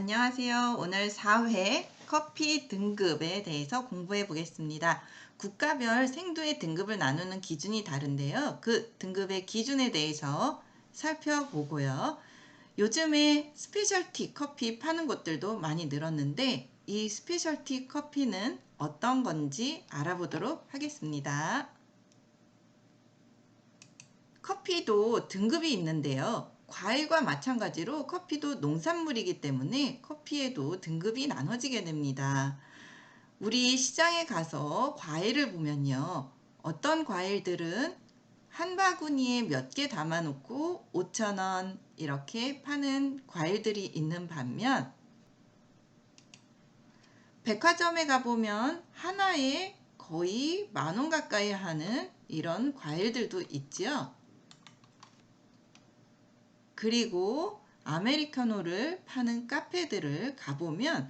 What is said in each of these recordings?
안녕하세요. 오늘 4회 커피 등급에 대해서 공부해 보겠습니다. 국가별 생두의 등급을 나누는 기준이 다른데요. 그 등급의 기준에 대해서 살펴보고요. 요즘에 스페셜티 커피 파는 곳들도 많이 늘었는데 이 스페셜티 커피는 어떤 건지 알아보도록 하겠습니다. 커피도 등급이 있는데요. 과일과 마찬가지로 커피도 농산물이기 때문에 커피에도 등급이 나눠지게 됩니다. 우리 시장에 가서 과일을 보면요. 어떤 과일들은 한 바구니에 몇 개 담아놓고 5,000원 이렇게 파는 과일들이 있는 반면 백화점에 가보면 하나에 거의 10,000원 가까이 하는 이런 과일들도 있지요. 그리고 아메리카노를 파는 카페들을 가보면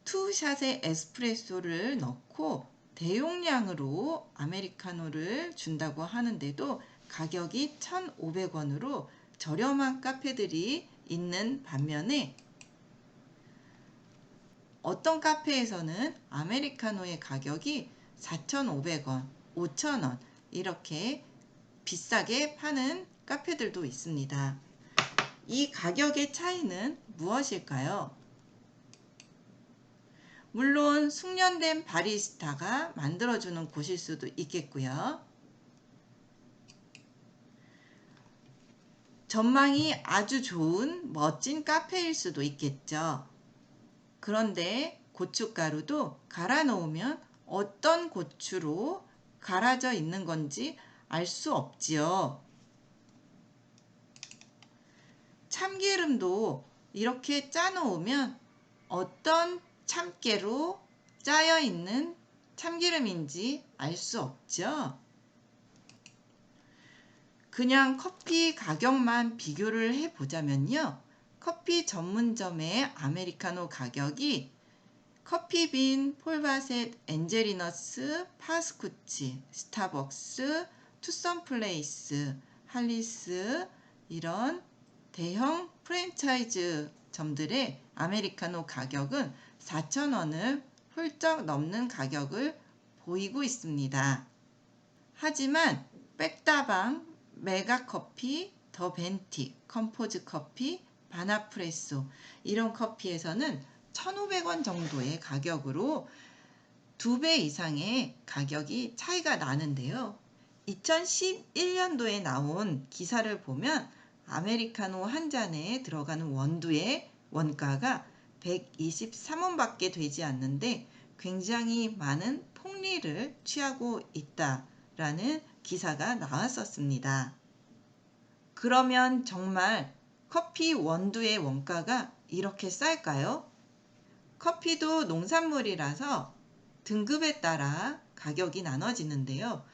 투샷의 에스프레소를 넣고 대용량으로 아메리카노를 준다고 하는데도 가격이 1,500원으로 저렴한 카페들이 있는 반면에 어떤 카페에서는 아메리카노의 가격이 4,500원, 5,000원 이렇게 비싸게 파는 카페들도 있습니다. 이 가격의 차이는 무엇일까요? 물론 숙련된 바리스타가 만들어주는 곳일 수도 있겠고요. 전망이 아주 좋은 멋진 카페일 수도 있겠죠. 그런데 고춧가루도 갈아 놓으면 어떤 고추로 갈아져 있는 건지 알 수 없지요. 참기름도 이렇게 짜 놓으면 어떤 참깨로 짜여 있는 참기름인지 알 수 없죠. 그냥 커피 가격만 비교를 해 보자면요. 커피 전문점의 아메리카노 가격이 커피빈, 폴바셋, 엔젤리너스, 파스쿠치, 스타벅스, 투썸플레이스, 할리스 이런 대형 프랜차이즈 점들의 아메리카노 가격은 4,000원을 훌쩍 넘는 가격을 보이고 있습니다. 하지만 백다방, 메가커피, 더벤티, 컴포즈 커피, 바나프레소 이런 커피에서는 1,500원 정도의 가격으로 2배 이상의 가격이 차이가 나는데요. 2011년도에 나온 기사를 보면 아메리카노 한 잔에 들어가는 원두의 원가가 123원 밖에 되지 않는데 굉장히 많은 폭리를 취하고 있다라는 기사가 나왔었습니다. 그러면 정말 커피 원두의 원가가 이렇게 쌀까요? 커피도 농산물이라서 등급에 따라 가격이 나눠지는데요.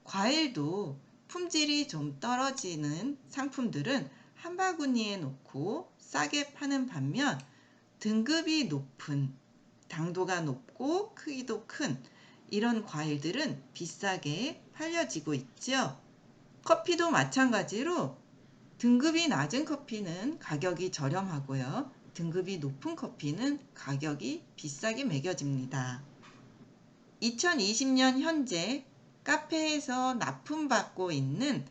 과일도 품질이 좀 떨어지는 상품들은 한 바구니에 놓고 싸게 파는 반면 등급이 높은, 당도가 높고 크기도 큰 이런 과일들은 비싸게 팔려지고 있죠. 커피도 마찬가지로 등급이 낮은 커피는 가격이 저렴하고요. 등급이 높은 커피는 가격이 비싸게 매겨집니다. 2020년 현재 카페에서 납품받고 있는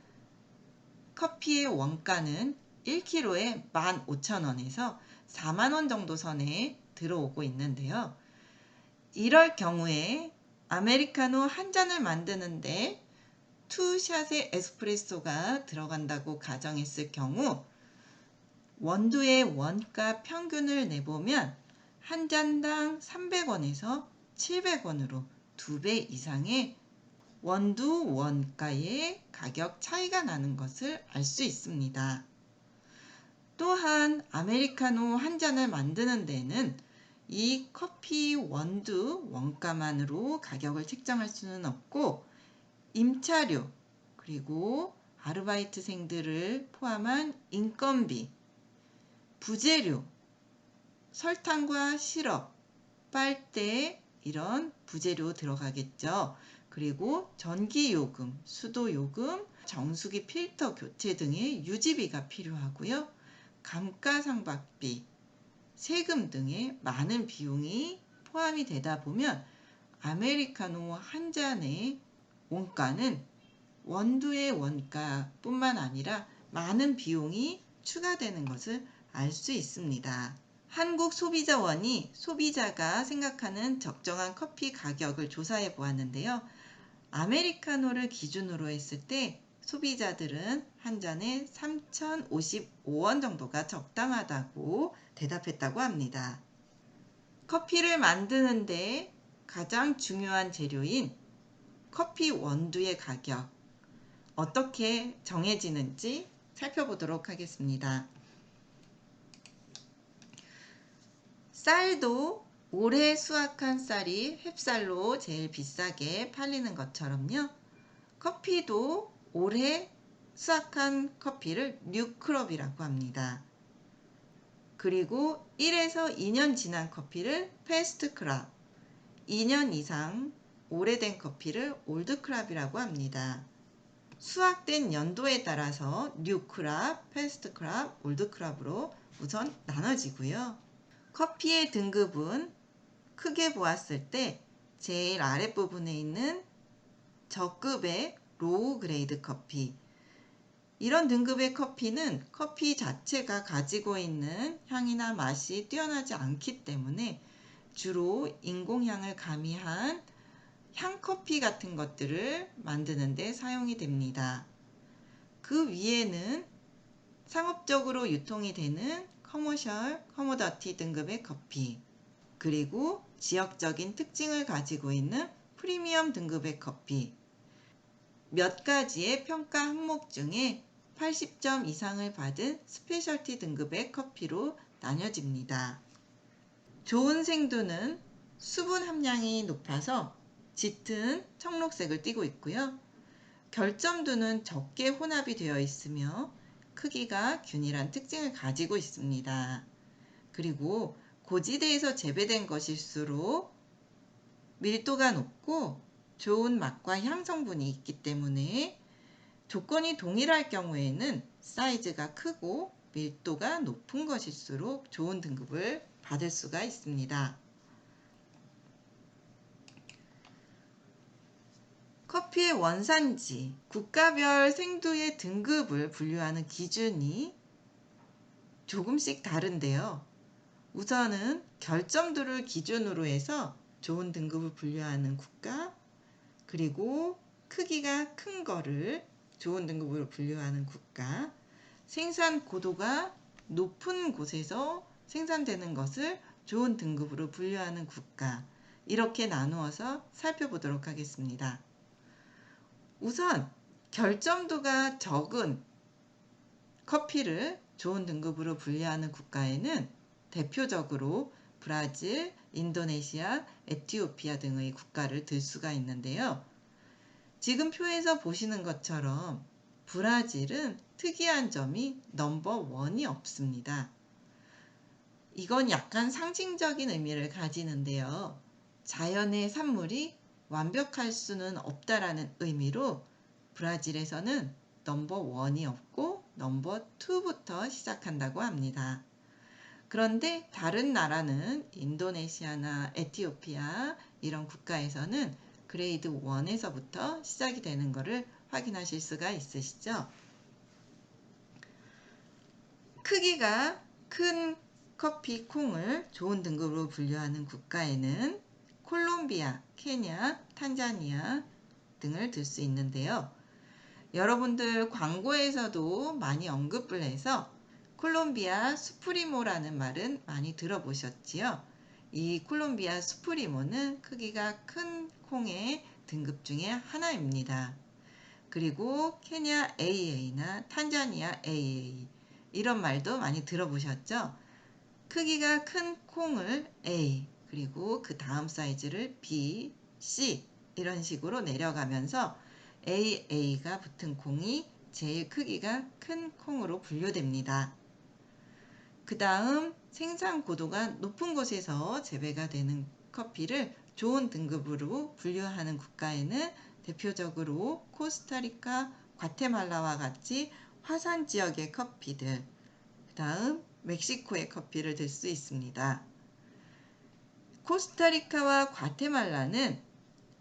커피의 원가는 1kg에 15,000원에서 40,000원 정도 선에 들어오고 있는데요. 이럴 경우에 아메리카노 한 잔을 만드는데 투샷의 에스프레소가 들어간다고 가정했을 경우 원두의 원가 평균을 내보면 한 잔당 300원에서 700원으로 2배 이상의 원두 원가의 가격 차이가 나는 것을 알 수 있습니다. 또한 아메리카노 한 잔을 만드는 데는 이 커피 원두 원가만으로 가격을 책정할 수는 없고 임차료 그리고 아르바이트생들을 포함한 인건비, 부재료, 설탕과 시럽, 빨대 이런 부재료 들어가겠죠. 그리고 전기요금, 수도요금, 정수기 필터 교체 등의 유지비가 필요하고요. 감가상각비, 세금 등의 많은 비용이 포함이 되다 보면 아메리카노 한 잔의 원가는 원두의 원가뿐만 아니라 많은 비용이 추가되는 것을 알 수 있습니다. 한국 소비자원이 소비자가 생각하는 적정한 커피 가격을 조사해 보았는데요. 아메리카노를 기준으로 했을 때 소비자들은 한 잔에 3,055원 정도가 적당하다고 대답했다고 합니다. 커피를 만드는데 가장 중요한 재료인 커피 원두의 가격, 어떻게 정해지는지 살펴보도록 하겠습니다. 쌀도 올해 수확한 쌀이 햅쌀로 제일 비싸게 팔리는 것처럼요. 커피도 올해 수확한 커피를 뉴크롭이라고 합니다. 그리고 1에서 2년 지난 커피를 패스트크롭, 2년 이상 오래된 커피를 올드크롭이라고 합니다. 수확된 연도에 따라서 뉴크롭, 패스트크롭, 올드크롭으로 우선 나눠지고요. 커피의 등급은 크게 보았을 때 제일 아랫부분에 있는 저급의 로우 그레이드 커피, 이런 등급의 커피는 커피 자체가 가지고 있는 향이나 맛이 뛰어나지 않기 때문에 주로 인공향을 가미한 향커피 같은 것들을 만드는 데 사용이 됩니다. 그 위에는 상업적으로 유통이 되는 커머셜, 커모더티 등급의 커피, 그리고 지역적인 특징을 가지고 있는 프리미엄 등급의 커피, 몇 가지의 평가 항목 중에 80점 이상을 받은 스페셜티 등급의 커피로 나뉘어집니다. 좋은 생두는 수분 함량이 높아서 짙은 청록색을 띠고 있고요. 결점두는 적게 혼합이 되어 있으며 크기가 균일한 특징을 가지고 있습니다. 그리고 고지대에서 재배된 것일수록 밀도가 높고 좋은 맛과 향 성분이 있기 때문에 조건이 동일할 경우에는 사이즈가 크고 밀도가 높은 것일수록 좋은 등급을 받을 수가 있습니다. 커피의 원산지, 국가별 생두의 등급을 분류하는 기준이 조금씩 다른데요. 우선은 결점도를 기준으로 해서 좋은 등급을 분류하는 국가, 그리고 크기가 큰 거를 좋은 등급으로 분류하는 국가, 생산 고도가 높은 곳에서 생산되는 것을 좋은 등급으로 분류하는 국가, 이렇게 나누어서 살펴보도록 하겠습니다. 우선 결점도가 적은 커피를 좋은 등급으로 분류하는 국가에는 대표적으로 브라질, 인도네시아, 에티오피아 등의 국가를 들 수가 있는데요. 지금 표에서 보시는 것처럼 브라질은 특이한 점이 넘버 1이 없습니다. 이건 약간 상징적인 의미를 가지는데요. 자연의 산물이 완벽할 수는 없다라는 의미로 브라질에서는 넘버 1이 없고 넘버 2부터 시작한다고 합니다. 그런데 다른 나라는 인도네시아나 에티오피아 이런 국가에서는 그레이드 1에서부터 시작이 되는 것을 확인하실 수가 있으시죠? 크기가 큰 커피 콩을 좋은 등급으로 분류하는 국가에는 콜롬비아, 케냐, 탄자니아 등을 들 수 있는데요. 여러분들 광고에서도 많이 언급을 해서 콜롬비아 수프리모라는 말은 많이 들어보셨지요? 이 콜롬비아 수프리모는 크기가 큰 콩의 등급 중에 하나입니다. 그리고 케냐 AA나 탄자니아 AA 이런 말도 많이 들어보셨죠? 크기가 큰 콩을 A, 그리고 그 다음 사이즈를 B, C 이런 식으로 내려가면서 AA가 붙은 콩이 제일 크기가 큰 콩으로 분류됩니다. 그 다음 생산 고도가 높은 곳에서 재배가 되는 커피를 좋은 등급으로 분류하는 국가에는 대표적으로 코스타리카, 과테말라와 같이 화산 지역의 커피들, 그 다음 멕시코의 커피를 들 수 있습니다. 코스타리카와 과테말라는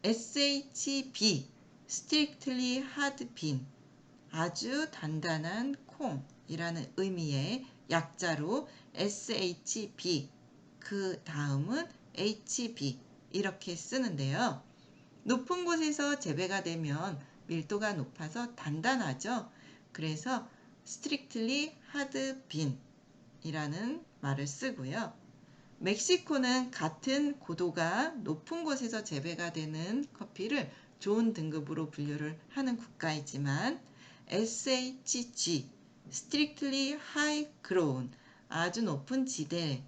SHB, Strictly Hard Bean, 아주 단단한 콩이라는 의미의 약자로 SHB, 그 다음은 HB 이렇게 쓰는데요. 높은 곳에서 재배가 되면 밀도가 높아서 단단하죠. 그래서 Strictly Hard Bean 이라는 말을 쓰고요. 멕시코는 같은 고도가 높은 곳에서 재배가 되는 커피를 좋은 등급으로 분류를 하는 국가이지만 SHG, Strictly High Grown, 아주 높은 지대라는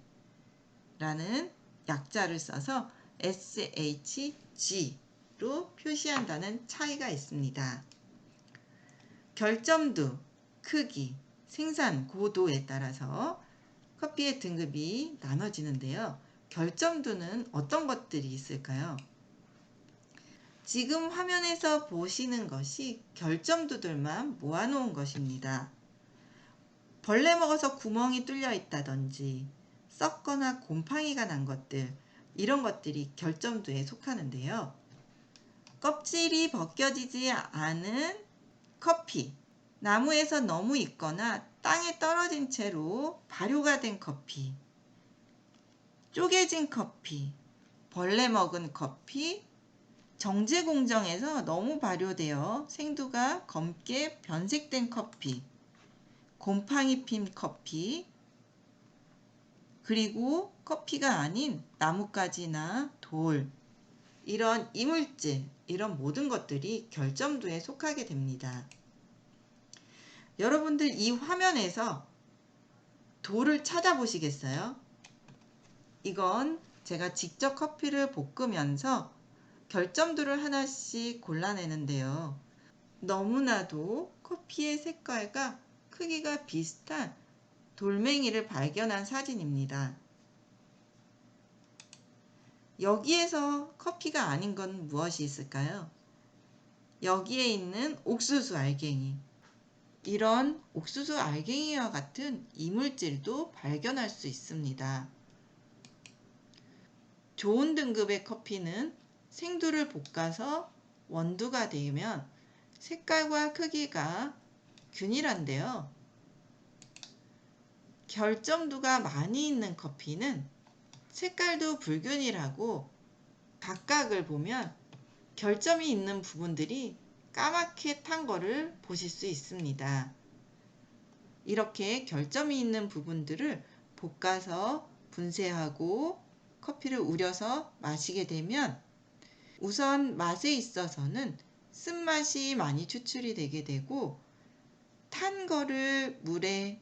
약자를 써서 SHG로 표시한다는 차이가 있습니다. 결점도, 크기, 생산 고도에 따라서 커피의 등급이 나눠지는데요. 결점도는 어떤 것들이 있을까요? 지금 화면에서 보시는 것이 결점도들만 모아놓은 것입니다. 벌레 먹어서 구멍이 뚫려 있다든지 썩거나 곰팡이가 난 것들, 이런 것들이 결점도에 속하는데요. 껍질이 벗겨지지 않은 커피, 나무에서 너무 익거나 땅에 떨어진 채로 발효가 된 커피, 쪼개진 커피, 벌레 먹은 커피, 정제 공정에서 너무 발효되어 생두가 검게 변색된 커피, 곰팡이 핀 커피, 그리고 커피가 아닌 나뭇가지나 돌, 이런 이물질, 이런 모든 것들이 결점도에 속하게 됩니다. 여러분들 이 화면에서 돌을 찾아보시겠어요? 이건 제가 직접 커피를 볶으면서 결점도를 하나씩 골라내는데요. 너무나도 커피의 색깔과 크기가 비슷한 돌멩이를 발견한 사진입니다. 여기에서 커피가 아닌 건 무엇이 있을까요? 여기에 있는 옥수수 알갱이. 이런 옥수수 알갱이와 같은 이물질도 발견할 수 있습니다. 좋은 등급의 커피는 생두를 볶아서 원두가 되면 색깔과 크기가 균일한데요. 결점도가 많이 있는 커피는 색깔도 불균일하고 각각을 보면 결점이 있는 부분들이 까맣게 탄 거를 보실 수 있습니다. 이렇게 결점이 있는 부분들을 볶아서 분쇄하고 커피를 우려서 마시게 되면 우선 맛에 있어서는 쓴맛이 많이 추출이 되게 되고, 탄 거를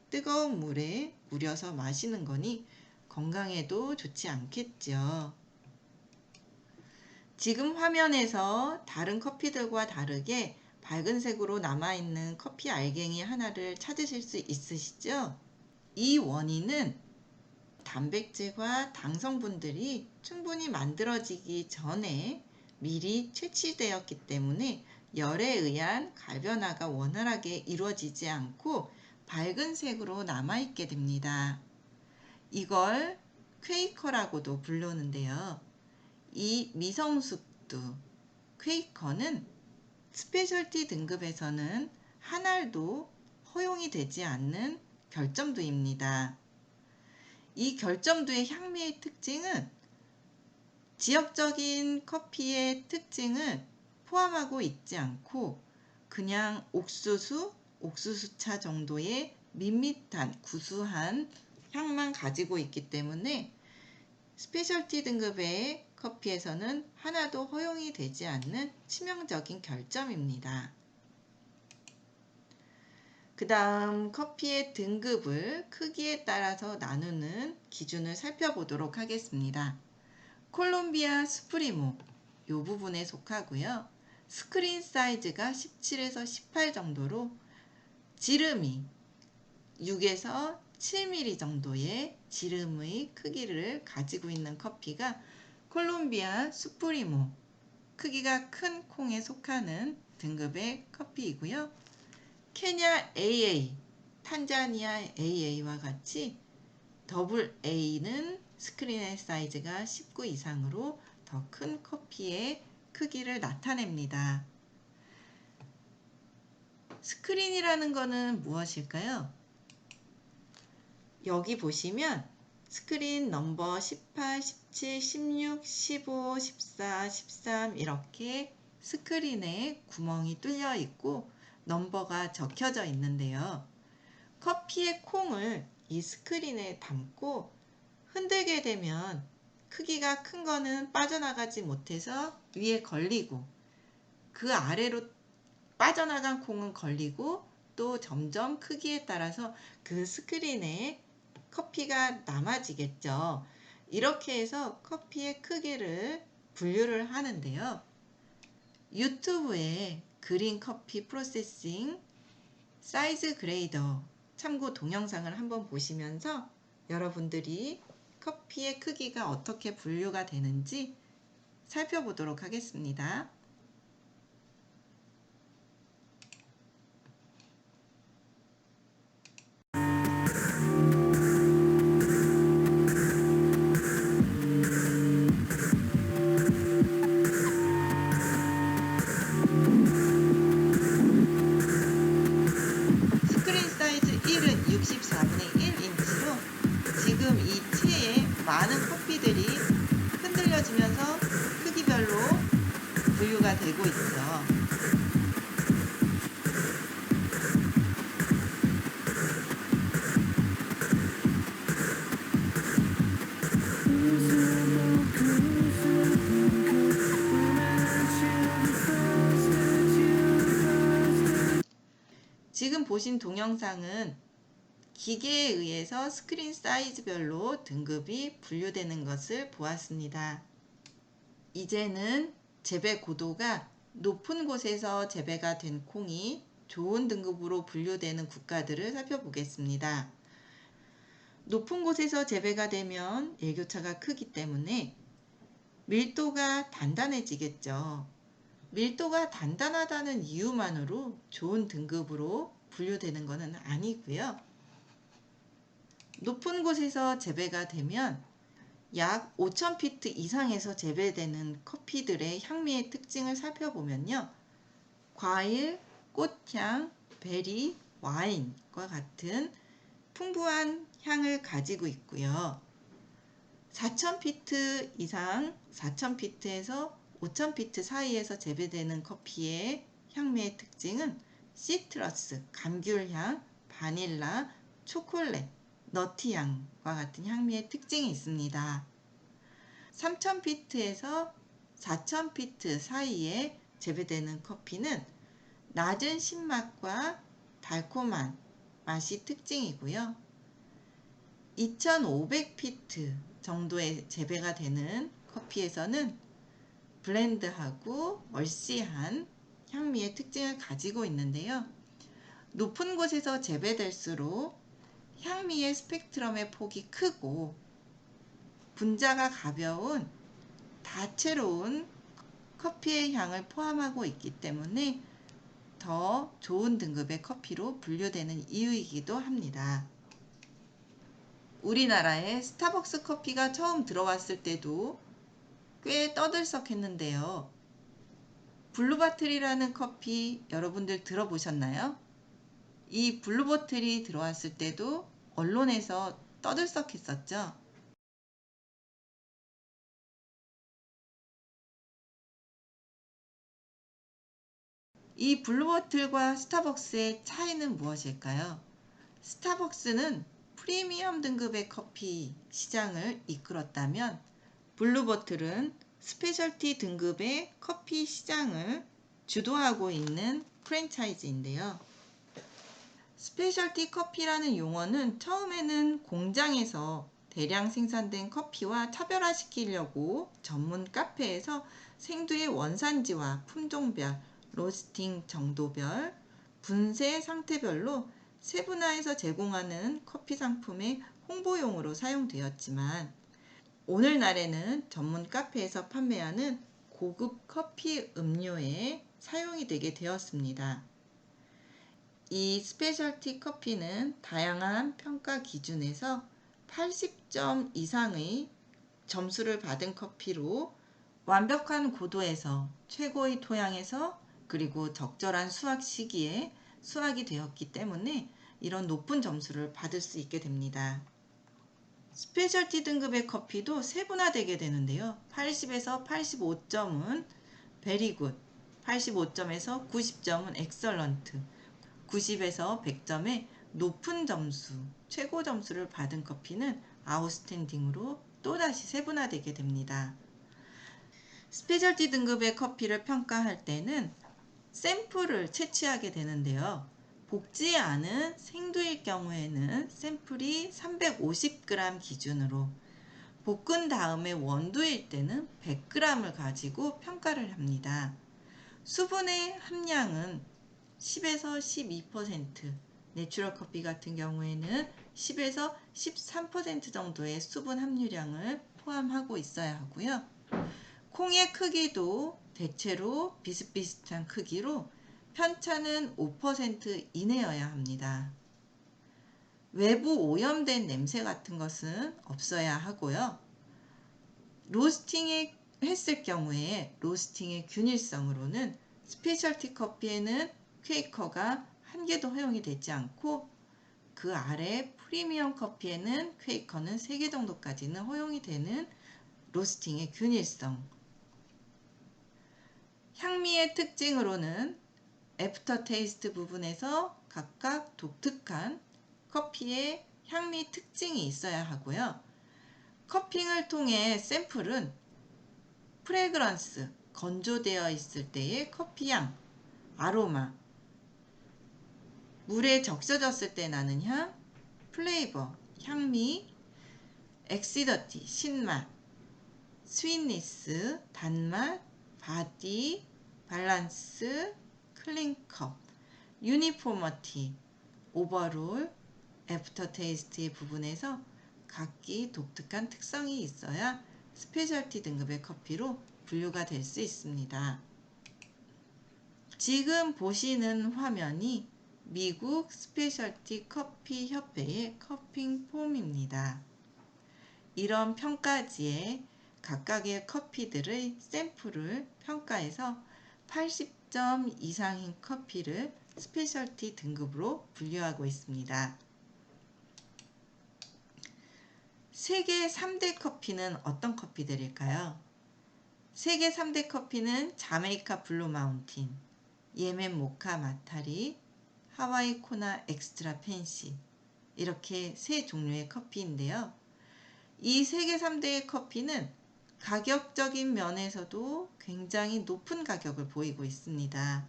뜨거운 물에 우려서 마시는 거니 건강에도 좋지 않겠죠. 지금 화면에서 다른 커피들과 다르게 밝은 색으로 남아있는 커피 알갱이 하나를 찾으실 수 있으시죠? 이 원인은 단백질과 당 성분들이 충분히 만들어지기 전에 미리 채취되었기 때문에 열에 의한 갈변화가 원활하게 이루어지지 않고 밝은 색으로 남아있게 됩니다. 이걸 퀘이커라고도 부르는데요. 이 미성숙두 퀘이커는 스페셜티 등급에서는 한 알도 허용이 되지 않는 결점도입니다. 이 결점도의 향미의 특징은 지역적인 커피의 특징을 포함하고 있지 않고 그냥 옥수수, 옥수수차 정도의 밋밋한 구수한 향만 가지고 있기 때문에 스페셜티 등급의 커피에서는 하나도 허용이 되지 않는 치명적인 결점입니다. 그 다음 커피의 등급을 크기에 따라서 나누는 기준을 살펴보도록 하겠습니다. 콜롬비아 수프리모 이 부분에 속하고요. 스크린 사이즈가 17에서 18 정도로 지름이 6에서 7mm 정도의 지름의 크기를 가지고 있는 커피가 콜롬비아 수프리모, 크기가 큰 콩에 속하는 등급의 커피이고요. 케냐 AA, 탄자니아 AA와 같이 더블 A는 스크린의 사이즈가 19 이상으로 더 큰 커피의 크기를 나타냅니다. 스크린이라는 것은 무엇일까요? 여기 보시면 스크린 넘버 18, 17, 16, 15, 14, 13 이렇게 스크린에 구멍이 뚫려 있고 넘버가 적혀져 있는데요. 커피의 콩을 이 스크린에 담고 흔들게 되면 크기가 큰 거는 빠져나가지 못해서 위에 걸리고 그 아래로 빠져나간 콩은 걸리고 또 점점 크기에 따라서 그 스크린에 커피가 남아지겠죠. 이렇게 해서 커피의 크기를 분류를 하는데요. 유튜브에 그린 커피 프로세싱 사이즈 그레이더 참고 동영상을 한번 보시면서 여러분들이 커피의 크기가 어떻게 분류가 되는지 살펴보도록 하겠습니다. 스크린 사이즈 1은 64분의 1인치로 지금 이 체에 많은 커피들이 흔들려지면서 크기별로 분류가 되고 있죠. 지금 보신 동영상은 기계에 의해서 스크린 사이즈별로 등급이 분류되는 것을 보았습니다. 이제는 재배 고도가 높은 곳에서 재배가 된 콩이 좋은 등급으로 분류되는 국가들을 살펴보겠습니다. 높은 곳에서 재배가 되면 일교차가 크기 때문에 밀도가 단단해지겠죠. 밀도가 단단하다는 이유만으로 좋은 등급으로 분류되는 것은 아니고요. 높은 곳에서 재배가 되면 약 5,000피트 이상에서 재배되는 커피들의 향미의 특징을 살펴보면요. 과일, 꽃향, 베리, 와인과 같은 풍부한 향을 가지고 있고요. 4,000피트 이상, 4,000피트에서 5,000피트 사이에서 재배되는 커피의 향미의 특징은 시트러스, 감귤향, 바닐라, 초콜릿, 너티향과 같은 향미의 특징이 있습니다. 3,000피트에서 4,000피트 사이에 재배되는 커피는 낮은 신맛과 달콤한 맛이 특징이고요. 2,500피트 정도의 재배가 되는 커피에서는 블렌드하고 멀시한 향미의 특징을 가지고 있는데요. 높은 곳에서 재배될수록 향미의 스펙트럼의 폭이 크고 분자가 가벼운 다채로운 커피의 향을 포함하고 있기 때문에 더 좋은 등급의 커피로 분류되는 이유이기도 합니다. 우리나라에 스타벅스 커피가 처음 들어왔을 때도 꽤 떠들썩했는데요. 블루바틀이라는 커피 여러분들 들어보셨나요? 이 블루보틀이 들어왔을 때도 언론에서 떠들썩했었죠. 이 블루보틀과 스타벅스의 차이는 무엇일까요? 스타벅스는 프리미엄 등급의 커피 시장을 이끌었다면 블루보틀은 스페셜티 등급의 커피 시장을 주도하고 있는 프랜차이즈인데요. 스페셜티 커피라는 용어는 처음에는 공장에서 대량 생산된 커피와 차별화시키려고 전문 카페에서 생두의 원산지와 품종별, 로스팅 정도별, 분쇄 상태별로 세분화해서 제공하는 커피 상품의 홍보용으로 사용되었지만 오늘날에는 전문 카페에서 판매하는 고급 커피 음료에 사용이 되게 되었습니다. 이 스페셜티 커피는 다양한 평가 기준에서 80점 이상의 점수를 받은 커피로 완벽한 고도에서 최고의 토양에서 그리고 적절한 수확 시기에 수확이 되었기 때문에 이런 높은 점수를 받을 수 있게 됩니다. 스페셜티 등급의 커피도 세분화되게 되는데요. 80에서 85점은 베리 굿, 85점에서 90점은 엑설런트, 90에서 100점의 높은 점수, 최고 점수를 받은 커피는 아웃스탠딩으로 또다시 세분화되게 됩니다. 스페셜티 등급의 커피를 평가할 때는 샘플을 채취하게 되는데요. 볶지 않은 생두일 경우에는 샘플이 350g 기준으로, 볶은 다음에 원두일 때는 100g을 가지고 평가를 합니다. 수분의 함량은 10에서 12%, 내추럴 커피 같은 경우에는 10에서 13% 정도의 수분 함유량을 포함하고 있어야 하고요. 콩의 크기도 대체로 비슷비슷한 크기로 편차는 5% 이내여야 합니다. 외부 오염된 냄새 같은 것은 없어야 하고요. 로스팅을 했을 경우에 로스팅의 균일성으로는 스페셜티 커피에는 퀘이커가 한 개도 허용이 되지 않고 그 아래 프리미엄 커피에는 퀘이커는 3개 정도까지는 허용이 되는 로스팅의 균일성. 향미의 특징으로는 애프터 테이스트 부분에서 각각 독특한 커피의 향미 특징이 있어야 하고요. 커핑을 통해 샘플은 프레그런스, 건조되어 있을 때의 커피향, 아로마, 물에 적셔졌을 때 나는 향, 플레이버, 향미, 엑시더티, 신맛, 스윗니스, 단맛, 바디, 밸런스, 클린컵, 유니포머티, 오버롤, 애프터 테이스트의 부분에서 각기 독특한 특성이 있어야 스페셜티 등급의 커피로 분류가 될 수 있습니다. 지금 보시는 화면이 미국 스페셜티 커피 협회의 커핑 폼입니다. 이런 평가지에 각각의 커피들의 샘플을 평가해서 80점 이상인 커피를 스페셜티 등급으로 분류하고 있습니다. 세계 3대 커피는 어떤 커피들일까요? 세계 3대 커피는 자메이카 블루 마운틴, 예멘 모카 마타리, 하와이 코나 엑스트라 펜시, 이렇게 세 종류의 커피인데요. 이 세계 3대의 커피는 가격적인 면에서도 굉장히 높은 가격을 보이고 있습니다.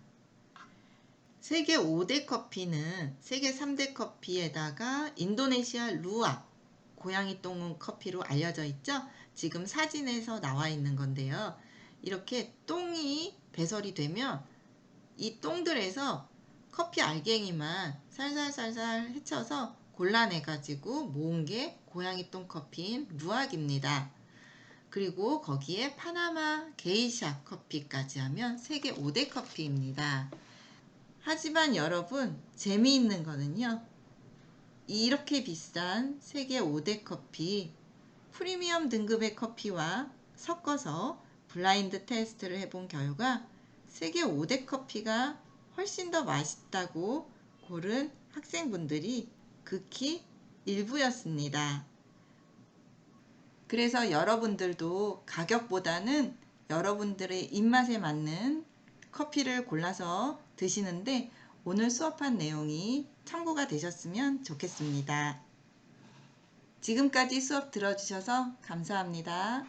세계 5대 커피는 세계 3대 커피에다가 인도네시아 루악, 고양이 똥 커피로 알려져 있죠. 지금 사진에서 나와 있는 건데요. 이렇게 똥이 배설이 되면 이 똥들에서 커피 알갱이만 살살살살 헤쳐서 골라내가지고 모은 게 고양이 똥 커피인 루악입니다. 그리고 거기에 파나마 게이샤 커피까지 하면 세계 5대 커피입니다. 하지만 여러분, 재미있는 거는요. 이렇게 비싼 세계 5대 커피, 프리미엄 등급의 커피와 섞어서 블라인드 테스트를 해본 결과 세계 5대 커피가 훨씬 더 맛있다고 고른 학생분들이 극히 일부였습니다. 그래서 여러분들도 가격보다는 여러분들의 입맛에 맞는 커피를 골라서 드시는데 오늘 수업한 내용이 참고가 되셨으면 좋겠습니다. 지금까지 수업 들어주셔서 감사합니다.